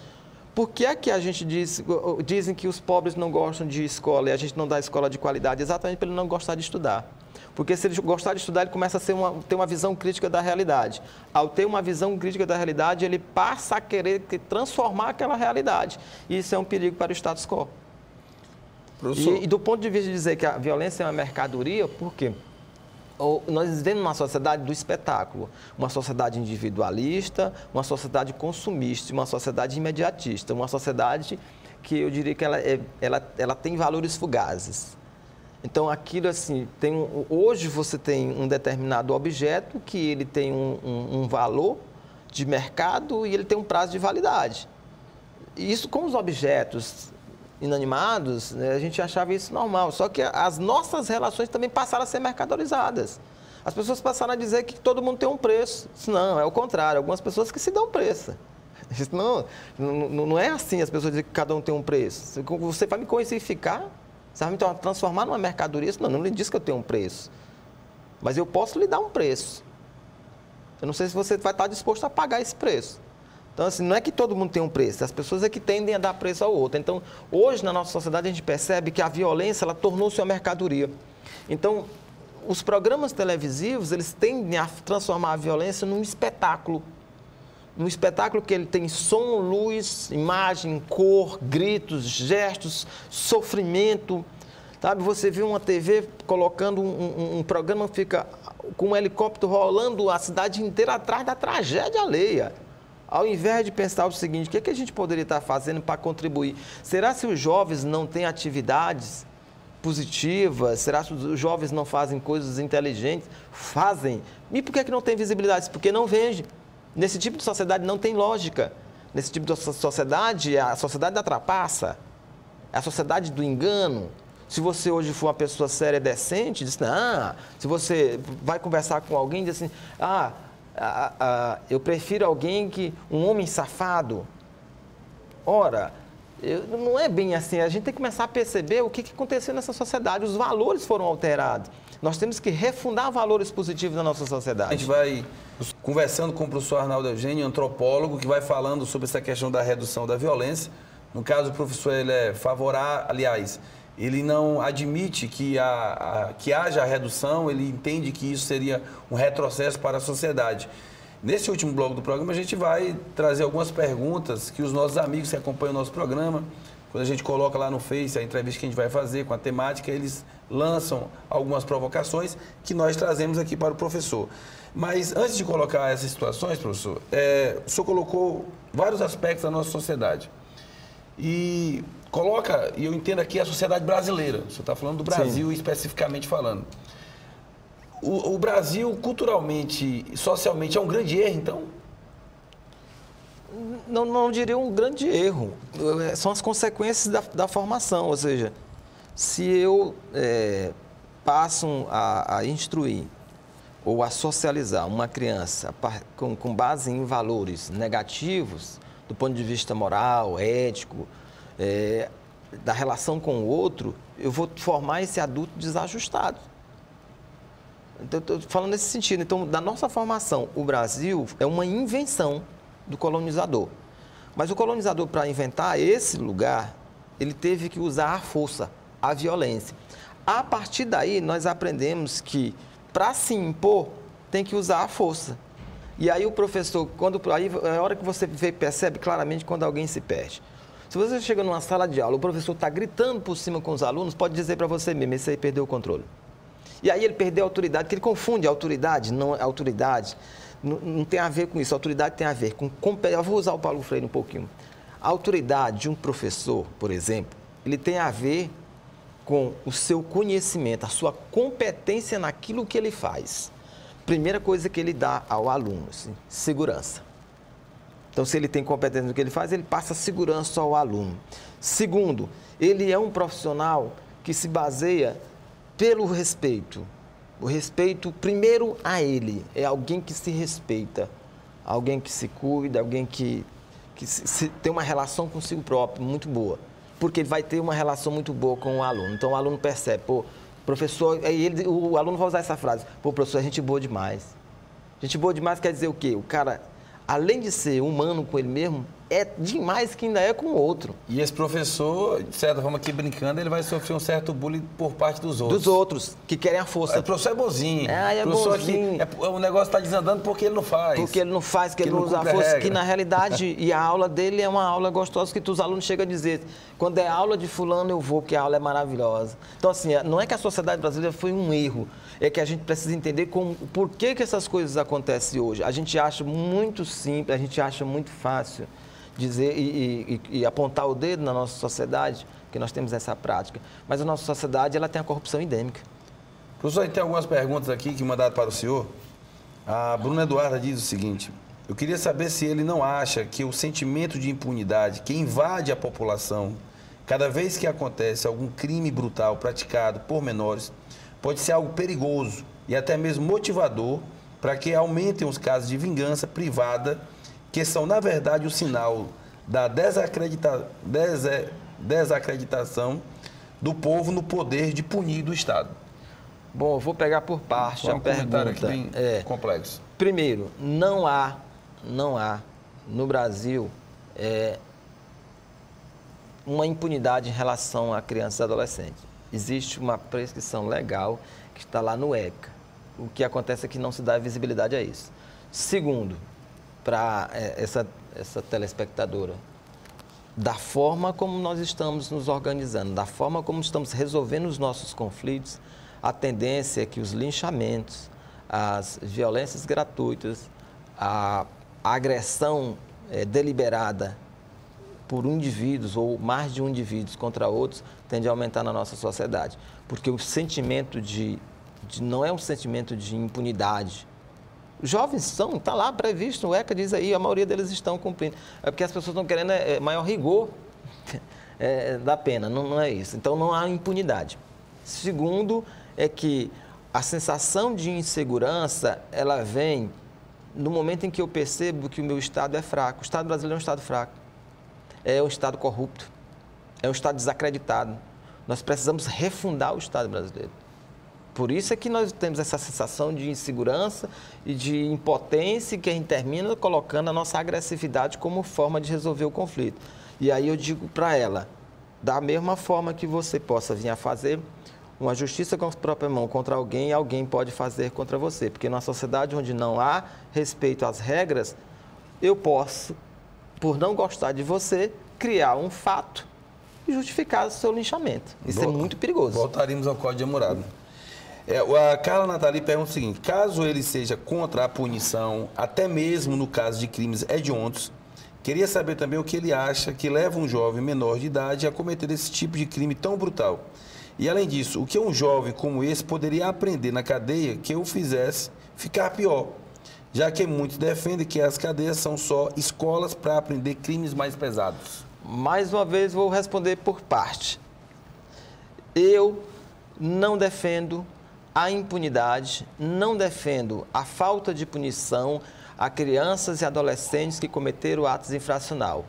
Por que é que a gente dizem que os pobres não gostam de escola e a gente não dá escola de qualidade? Exatamente para ele não gostar de estudar. Porque se ele gostar de estudar, ele começa a ter uma visão crítica da realidade. Ao ter uma visão crítica da realidade, ele passa a querer transformar aquela realidade. E isso é um perigo para o status quo. E do ponto de vista de dizer que a violência é uma mercadoria, por quê? Nós vivemos numa sociedade do espetáculo, uma sociedade individualista, uma sociedade consumista, uma sociedade imediatista, uma sociedade que eu diria que ela tem valores fugazes. Então, aquilo assim, hoje você tem um determinado objeto que ele tem um valor de mercado e ele tem um prazo de validade. E isso com os objetos inanimados, né, a gente achava isso normal, só que as nossas relações também passaram a ser mercadorizadas. As pessoas passaram a dizer que todo mundo tem um preço. Isso não, é o contrário, algumas pessoas que se dão preço. Isso não é assim, as pessoas dizem que cada um tem um preço. Você vai me coisificar, você vai me transformar numa mercadoria? Não lhe diz que eu tenho um preço, mas eu posso lhe dar um preço. Eu não sei se você vai estar disposto a pagar esse preço. Então, assim, não é que todo mundo tem um preço, as pessoas é que tendem a dar preço ao outro. Então, hoje, na nossa sociedade, a gente percebe que a violência, ela tornou-se uma mercadoria. Então, os programas televisivos, eles tendem a transformar a violência num espetáculo. Num espetáculo que ele tem som, luz, imagem, cor, gritos, gestos, sofrimento. Sabe, você vê uma TV colocando um programa que fica com um helicóptero rolando a cidade inteira atrás da tragédia alheia. Ao invés de pensar o seguinte, o que a gente poderia estar fazendo para contribuir? Será que os jovens não têm atividades positivas? Será que os jovens não fazem coisas inteligentes? Fazem. E por que não tem visibilidade? Porque não vende. Nesse tipo de sociedade não tem lógica. Nesse tipo de sociedade, a sociedade da trapaça, a sociedade do engano. Se você hoje for uma pessoa séria e decente, diz, se você vai conversar com alguém, diz assim, eu prefiro um homem safado. Ora, não é bem assim. A gente tem que começar a perceber o que aconteceu nessa sociedade. Os valores foram alterados. Nós temos que refundar valores positivos na nossa sociedade. A gente vai conversando com o professor Arnaldo Eugênio, antropólogo, que vai falando sobre essa questão da redução da violência. No caso, o professor ele é favorável, aliás, ele não admite que haja a redução, ele entende que isso seria um retrocesso para a sociedade. Nesse último bloco do programa, a gente vai trazer algumas perguntas que os nossos amigos que acompanham o nosso programa Quando a gente coloca lá no Face a entrevista que a gente vai fazer com a temática, eles lançam algumas provocações que nós trazemos aqui para o professor. Mas antes de colocar essas situações, professor, o senhor colocou vários aspectos da nossa sociedade. E coloca, e eu entendo aqui a sociedade brasileira, o senhor está falando do Brasil, sim, especificamente falando. O Brasil, culturalmente e socialmente, é um grande erro, então? Não diria um grande erro. São as consequências da formação. Ou seja, se eu passo a instruir ou a socializar uma criança com base em valores negativos, do ponto de vista moral, ético, da relação com o outro, eu vou formar esse adulto desajustado. Então, estou falando nesse sentido. Então, da nossa formação, o Brasil é uma invenção do colonizador. Mas o colonizador, para inventar esse lugar, ele teve que usar a força, a violência. A partir daí, nós aprendemos que, para se impor, tem que usar a força. E aí o professor, aí é a hora que você percebe claramente quando alguém se perde. Se você chega numa sala de aula, o professor está gritando por cima com os alunos, pode dizer para você mesmo, esse aí perdeu o controle. E aí ele perdeu a autoridade, porque ele confunde a autoridade, não tem a ver com isso. A autoridade tem a ver com... Eu vou usar o Paulo Freire um pouquinho. A autoridade de um professor, por exemplo, ele tem a ver com o seu conhecimento, a sua competência naquilo que ele faz. Primeira coisa que ele dá ao aluno, assim, segurança. Então, se ele tem competência no que ele faz, ele passa segurança ao aluno. Segundo, ele é um profissional que se baseia pelo respeito. O respeito, primeiro, a ele. É alguém que se respeita, alguém que se cuida, alguém que tem uma relação consigo próprio muito boa. Porque ele vai ter uma relação muito boa com o aluno. Então, o aluno percebe, pô, professor... o aluno vai usar essa frase, pô, professor, é gente boa demais. Gente boa demais quer dizer o quê? O cara, além de ser humano com ele mesmo, é demais que ainda é com o outro. E esse professor, de certa forma, aqui brincando, ele vai sofrer um certo bullying por parte dos outros. Dos outros, que querem a força. O professor é bonzinho. É bonzinho. O negócio está desandando porque ele não faz. Porque ele não faz, porque ele não usa a força. Que na realidade, e a aula dele é uma aula gostosa, que os alunos chegam a dizer, quando é aula de fulano eu vou, porque a aula é maravilhosa. Então assim, não é que a sociedade brasileira foi um erro, é que a gente precisa entender por que essas coisas acontecem hoje. A gente acha muito simples, a gente acha muito fácil dizer e apontar o dedo na nossa sociedade, que nós temos essa prática. Mas a nossa sociedade, ela tem a corrupção endêmica. Professor, tem algumas perguntas aqui que mandaram para o senhor. A Bruna Eduarda diz o seguinte: eu queria saber se ele não acha que o sentimento de impunidade que invade a população cada vez que acontece algum crime brutal praticado por menores pode ser algo perigoso e até mesmo motivador para que aumentem os casos de vingança privada, que são, na verdade, o sinal da desacreditação do povo no poder de punir do Estado. Bom, eu vou pegar por parte a pergunta. Aqui bem complexo. Primeiro, não há no Brasil uma impunidade em relação a crianças e adolescentes. Existe uma prescrição legal que está lá no ECA. O que acontece é que não se dá visibilidade a isso. Segundo, para essa telespectadora, da forma como nós estamos nos organizando, da forma como estamos resolvendo os nossos conflitos, a tendência é que os linchamentos, as violências gratuitas, a agressão deliberada por indivíduos ou mais de um indivíduo contra outros tende a aumentar na nossa sociedade. Porque o sentimento não é um sentimento de impunidade. Os jovens está lá previsto, o ECA diz aí, a maioria deles estão cumprindo. É porque as pessoas estão querendo maior rigor da pena, não é isso. Então, não há impunidade. Segundo, é que a sensação de insegurança, ela vem no momento em que eu percebo que o meu Estado é fraco. O Estado brasileiro é um Estado fraco, é um Estado corrupto, é um Estado desacreditado. Nós precisamos refundar o Estado brasileiro. Por isso é que nós temos essa sensação de insegurança e de impotência que a gente termina colocando a nossa agressividade como forma de resolver o conflito. E aí eu digo para ela, da mesma forma que você possa vir a fazer uma justiça com a própria mão contra alguém, alguém pode fazer contra você. Porque numa sociedade onde não há respeito às regras, eu posso, por não gostar de você, criar um fato justificar o seu linchamento. Isso é muito perigoso. Voltaríamos ao Código de Hammurabi. A Carla Nathalie pergunta o seguinte: caso ele seja contra a punição, até mesmo no caso de crimes hediondos, queria saber também o que ele acha que leva um jovem menor de idade a cometer esse tipo de crime tão brutal. E, além disso, o que um jovem como esse poderia aprender na cadeia que o fizesse ficar pior, já que muitos defendem que as cadeias são só escolas para aprender crimes mais pesados. Mais uma vez, vou responder por parte. Eu não defendo a impunidade, não defendo a falta de punição a crianças e adolescentes que cometeram atos infracionais.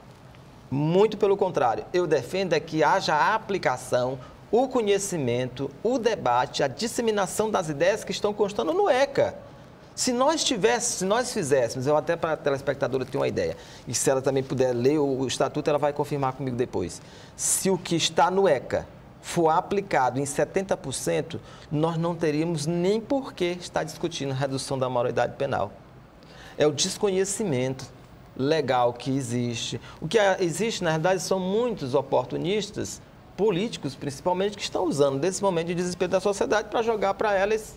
Muito pelo contrário, eu defendo é que haja a aplicação, o conhecimento, o debate, a disseminação das ideias que estão constando no ECA. Se nós fizéssemos, eu até para a telespectadora ter uma ideia, e se ela também puder ler o estatuto, ela vai confirmar comigo depois. Se o que está no ECA for aplicado em 70%, nós não teríamos nem por que estar discutindo a redução da maioridade penal. É o desconhecimento legal que existe. O que existe, na verdade, são muitos oportunistas, políticos principalmente, que estão usando desse momento de desespero da sociedade para jogar para elas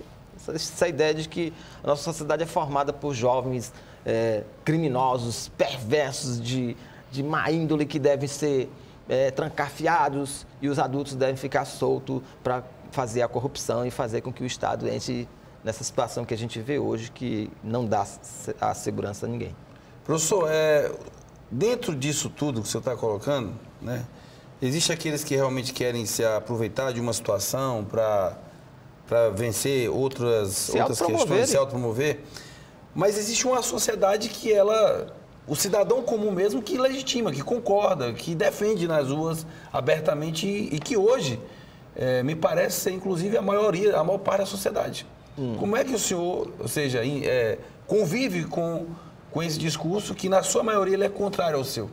essa ideia de que a nossa sociedade é formada por jovens criminosos, perversos, de má índole, que devem ser trancafiados, e os adultos devem ficar soltos para fazer a corrupção e fazer com que o Estado entre nessa situação que a gente vê hoje, que não dá a segurança a ninguém. Professor, dentro disso tudo que você está colocando, né, existe aqueles que realmente querem se aproveitar de uma situação para vencer outras questões, se autopromover, mas existe uma sociedade que o cidadão comum mesmo, que legitima, que concorda, que defende nas ruas abertamente e que hoje me parece ser, inclusive, a maior parte da sociedade. Como é que o senhor, ou seja, convive com esse discurso que, na sua maioria, ele é contrário ao seu?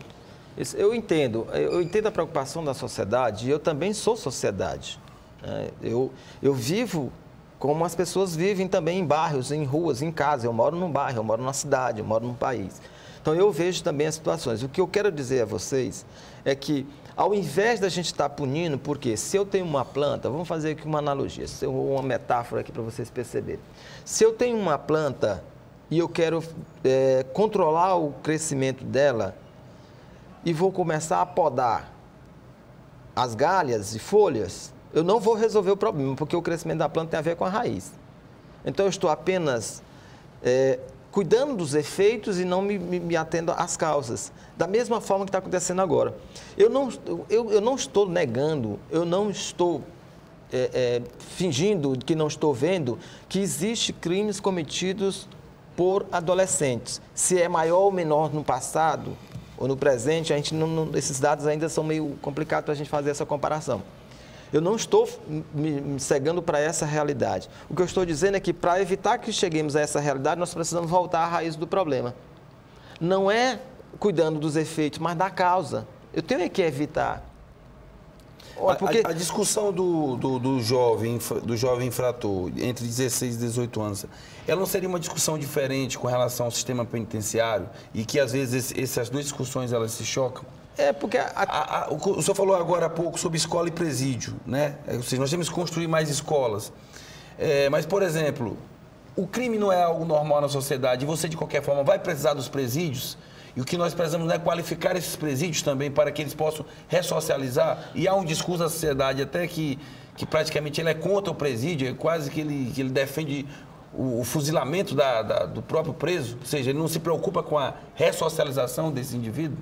Eu entendo a preocupação da sociedade, e eu também sou sociedade. Eu vivo como as pessoas vivem também em bairros, em ruas, em casa. Eu moro num bairro, eu moro numa cidade, eu moro num país. Então, eu vejo também as situações. O que eu quero dizer a vocês é que, ao invés da gente estar punindo, porque se eu tenho uma planta, vamos fazer aqui uma analogia, uma metáfora aqui para vocês perceberem. Se eu tenho uma planta e eu quero controlar o crescimento dela e vou começar a podar as galhas e folhas, eu não vou resolver o problema, porque o crescimento da planta tem a ver com a raiz. Então, eu estou apenas cuidando dos efeitos e não me atendo às causas. Da mesma forma que está acontecendo agora. Eu não estou negando, eu não estou fingindo que não estou vendo que existem crimes cometidos por adolescentes. Se é maior ou menor no passado ou no presente, esses dados ainda são meio complicados para a gente fazer essa comparação. Eu não estou me cegando para essa realidade. O que eu estou dizendo é que, para evitar que cheguemos a essa realidade, nós precisamos voltar à raiz do problema. Não é cuidando dos efeitos, mas da causa. Eu tenho que evitar. Porque a discussão do jovem infrator entre 16 e 18 anos, ela não seria uma discussão diferente com relação ao sistema penitenciário e que, às vezes, essas duas discussões elas se chocam? Porque o senhor falou agora há pouco sobre escola e presídio, né? Ou seja, nós temos que construir mais escolas. Mas, por exemplo, o crime não é algo normal na sociedade e você, de qualquer forma, vai precisar dos presídios. E o que nós precisamos é qualificar esses presídios também para que eles possam ressocializar. E há um discurso da sociedade até que praticamente ele é contra o presídio, é quase que ele defende o fuzilamento do próprio preso. Ou seja, ele não se preocupa com a ressocialização desse indivíduo.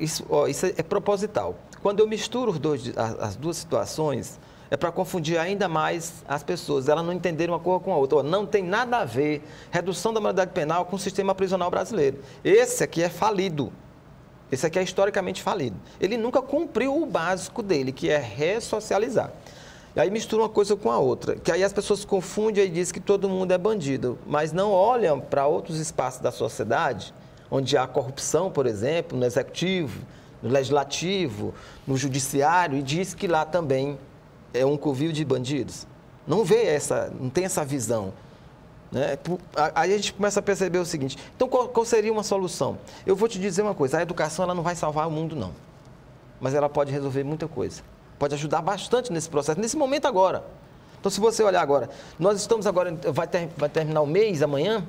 Isso é proposital. Quando eu misturo as duas situações, é para confundir ainda mais as pessoas. Elas não entenderam uma coisa com a outra. Não tem nada a ver redução da maioridade penal com o sistema prisional brasileiro. Esse aqui é falido. Esse aqui é historicamente falido. Ele nunca cumpriu o básico dele, que é ressocializar. E aí mistura uma coisa com a outra, que aí as pessoas confundem e dizem que todo mundo é bandido, mas não olham para outros espaços da sociedade, onde há corrupção, por exemplo, no executivo, no legislativo, no judiciário, e diz que lá também é um covil de bandidos. Não tem essa visão. Né? Aí a gente começa a perceber o seguinte: então qual seria uma solução? Eu vou te dizer uma coisa: a educação ela não vai salvar o mundo, não. mas ela pode resolver muita coisa. Pode ajudar bastante nesse processo, nesse momento agora. Então, se você olhar agora, nós estamos agora, vai terminar o mês amanhã.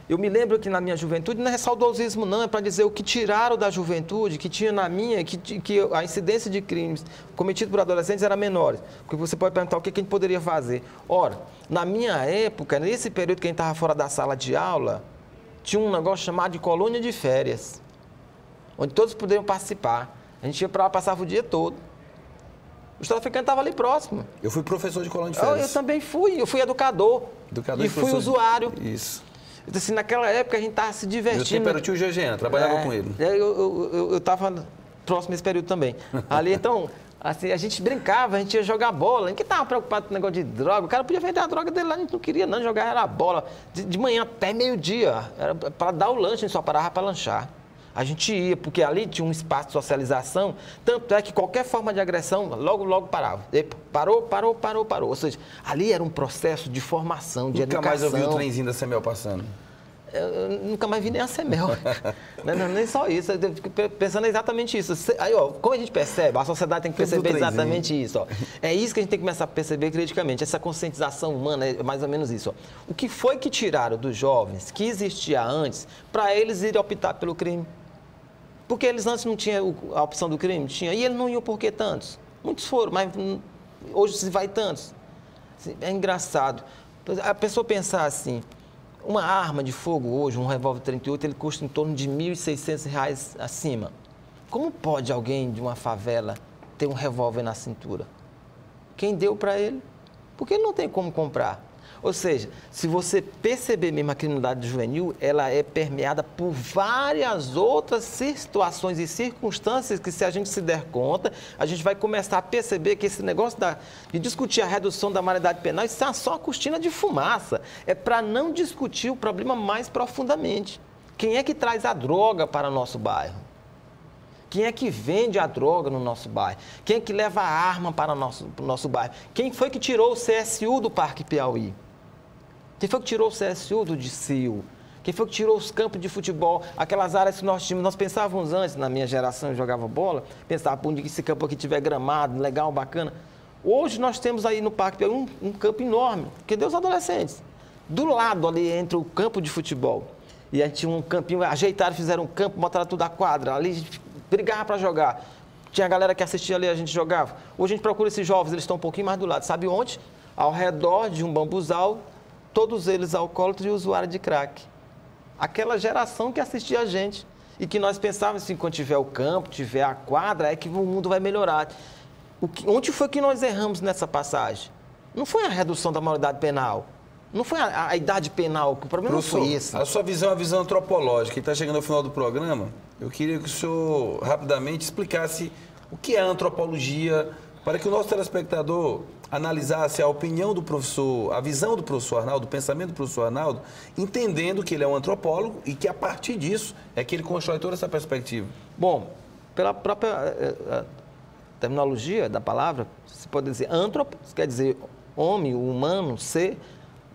Eu me lembro que na minha juventude, não é saudosismo não, é para dizer o que tiraram da juventude, que tinha na minha, que a incidência de crimes cometidos por adolescentes era menor. Porque você pode perguntar o que a gente poderia fazer. Ora, na minha época, nesse período que a gente estava fora da sala de aula, tinha um negócio chamado de colônia de férias, onde todos poderiam participar. A gente ia para lá, passava o dia todo. O traficante estava ali próximo. Eu fui professor de colônia de férias. Eu também fui, eu fui educador e fui usuário. Isso. Então, assim, naquela época a gente estava se divertindo. Meu tempo era o tio Georgiano, trabalhava com ele. Eu estava próximo desse período também. Ali, então, assim, a gente brincava, a gente ia jogar bola. Ninguém estava preocupado com o negócio de droga. O cara podia vender a droga dele lá, a gente não queria não, jogar era bola. De manhã até meio-dia, era para dar o lanche, a gente só parava para lanchar. A gente ia, porque ali tinha um espaço de socialização, tanto é que qualquer forma de agressão, logo parava. Parou. Ou seja, ali era um processo de formação, de educação. Nunca mais eu vi o trenzinho da Semel passando. Eu nunca mais vi nem a Semel. não, nem só isso, eu fico pensando exatamente isso. Aí, ó, como a gente percebe, a sociedade tem que perceber exatamente isso. Ó. É isso que a gente tem que começar a perceber criticamente, essa conscientização humana, é mais ou menos isso. Ó. O que foi que tiraram dos jovens, que existia antes, para eles irem optar pelo crime? Porque eles antes não tinham a opção do crime? Tinha. E eles não iam por que tantos? Muitos foram, mas hoje se vai tantos. É engraçado. A pessoa pensar assim, uma arma de fogo hoje, um revólver 38, ele custa em torno de R$ 1.600 acima. Como pode alguém de uma favela ter um revólver na cintura? Quem deu para ele? Porque ele não tem como comprar. Ou seja, se você perceber mesmo a criminalidade juvenil, ela é permeada por várias outras situações e circunstâncias que, se a gente se der conta, a gente vai começar a perceber que esse negócio de discutir a redução da maioridade penal, isso é só uma cortina de fumaça. É para não discutir o problema mais profundamente. Quem é que traz a droga para o nosso bairro? Quem é que vende a droga no nosso bairro? Quem é que leva a arma para o nosso bairro? Quem foi que tirou o CSU do Parque Piauí? Quem foi que tirou o CSU do DCIO? Quem foi que tirou os campos de futebol? Aquelas áreas que nós tínhamos, nós pensávamos antes, na minha geração, eu jogava bola, pensava, onde esse campo aqui tiver gramado, legal, bacana. Hoje nós temos aí no Parque Piauí um campo enorme, que deu os adolescentes. Do lado ali, entre o campo de futebol. E aí tinha um campinho, ajeitaram, fizeram um campo, botaram tudo a quadra, ali a gente brigava para jogar. Tinha a galera que assistia ali, a gente jogava. Hoje a gente procura esses jovens, eles estão um pouquinho mais do lado. Sabe onde? Ao redor de um bambuzal, todos eles alcoólatras e usuários de crack. Aquela geração que assistia a gente e que nós pensávamos assim, quando tiver o campo, tiver a quadra, é que o mundo vai melhorar. Onde foi que nós erramos nessa passagem? Não foi a redução da maioridade penal, não foi a idade penal, que o problema Professor, não foi esse. A sua visão é uma visão antropológica e está chegando ao final do programa. Eu queria que o senhor rapidamente explicasse o que é antropologia, para que o nosso telespectador analisasse a opinião do professor, a visão do professor Arnaldo, o pensamento do professor Arnaldo, entendendo que ele é um antropólogo e que a partir disso é que ele constrói toda essa perspectiva. Bom, pela própria terminologia da palavra, se pode dizer antropos, quer dizer homem, humano, ser,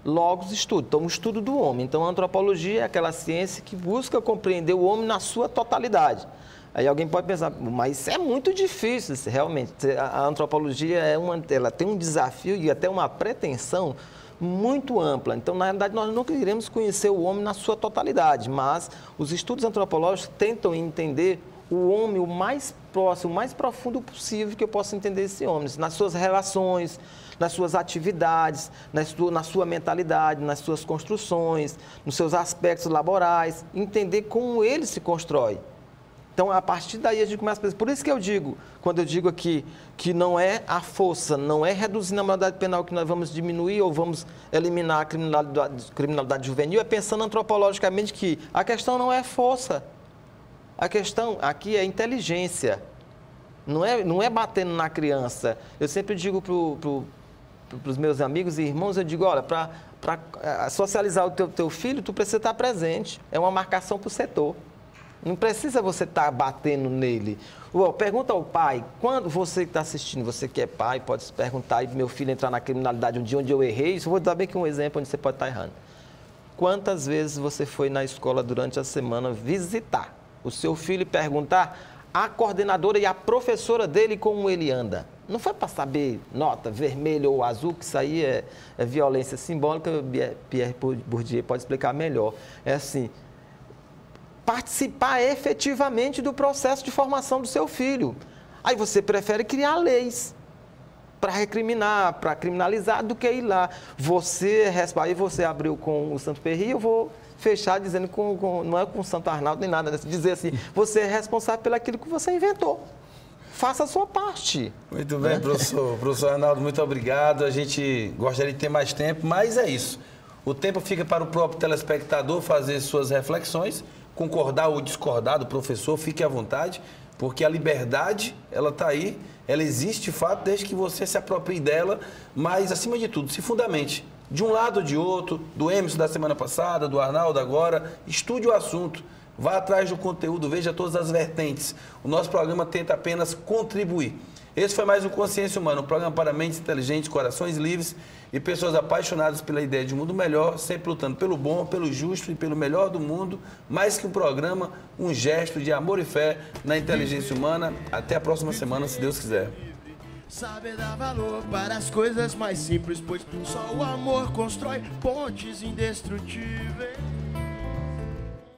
logos, estudo. Então, o estudo do homem. Então, a antropologia é aquela ciência que busca compreender o homem na sua totalidade. Aí alguém pode pensar, mas isso é muito difícil, realmente. A antropologia ela tem um desafio e até uma pretensão muito ampla. Então, na realidade, nós não queremos conhecer o homem na sua totalidade, mas os estudos antropológicos tentam entender o homem o mais próximo, o mais profundo possível que eu possa entender esse homem, nas suas relações, nas suas atividades, na sua mentalidade, nas suas construções, nos seus aspectos laborais, entender como ele se constrói. Então, a partir daí, a gente começa a pensar. Por isso que eu digo, quando eu digo aqui, que não é a força, não é reduzindo a maioridade penal que nós vamos diminuir ou vamos eliminar a criminalidade juvenil, é pensando antropologicamente que a questão não é força. A questão aqui é inteligência. Não é batendo na criança. Eu sempre digo para os meus amigos e irmãos, eu digo, olha, para socializar o teu filho, tu precisa estar presente. É uma marcação para o setor. Não precisa você estar batendo nele. Pergunta ao pai, quando você que está assistindo, você que é pai, pode se perguntar, e meu filho entrar na criminalidade um dia onde eu errei, isso eu vou dar bem que um exemplo onde você pode estar errando. Quantas vezes você foi na escola durante a semana visitar o seu filho e perguntar a coordenadora e a professora dele como ele anda. Não foi para saber nota vermelho ou azul, que isso aí é violência simbólica, Pierre Bourdieu pode explicar melhor. É assim, participar efetivamente do processo de formação do seu filho. Aí você prefere criar leis para recriminar, para criminalizar, do que ir lá. Aí você abriu com o Santo Perry, eu vou fechar dizendo não é com o Santo Arnaldo nem nada, dizer assim, você é responsável pelo aquilo que você inventou. Faça a sua parte. Muito bem, professor. Professor Arnaldo, muito obrigado. A gente gostaria de ter mais tempo, mas é isso. O tempo fica para o próprio telespectador fazer suas reflexões, concordar ou discordar do professor, fique à vontade, porque a liberdade, ela está aí, ela existe de fato, desde que você se aproprie dela, mas, acima de tudo, se fundamente. De um lado ou de outro, do Emerson da semana passada, do Arnaldo agora, estude o assunto. Vá atrás do conteúdo, veja todas as vertentes. O nosso programa tenta apenas contribuir. Esse foi mais um Consciência Humana, um programa para mentes inteligentes, corações livres e pessoas apaixonadas pela ideia de um mundo melhor, sempre lutando pelo bom, pelo justo e pelo melhor do mundo. Mais que um programa, um gesto de amor e fé na inteligência humana. Até a próxima semana, se Deus quiser. Saber dar valor para as coisas mais simples, pois só o amor constrói pontes indestrutíveis.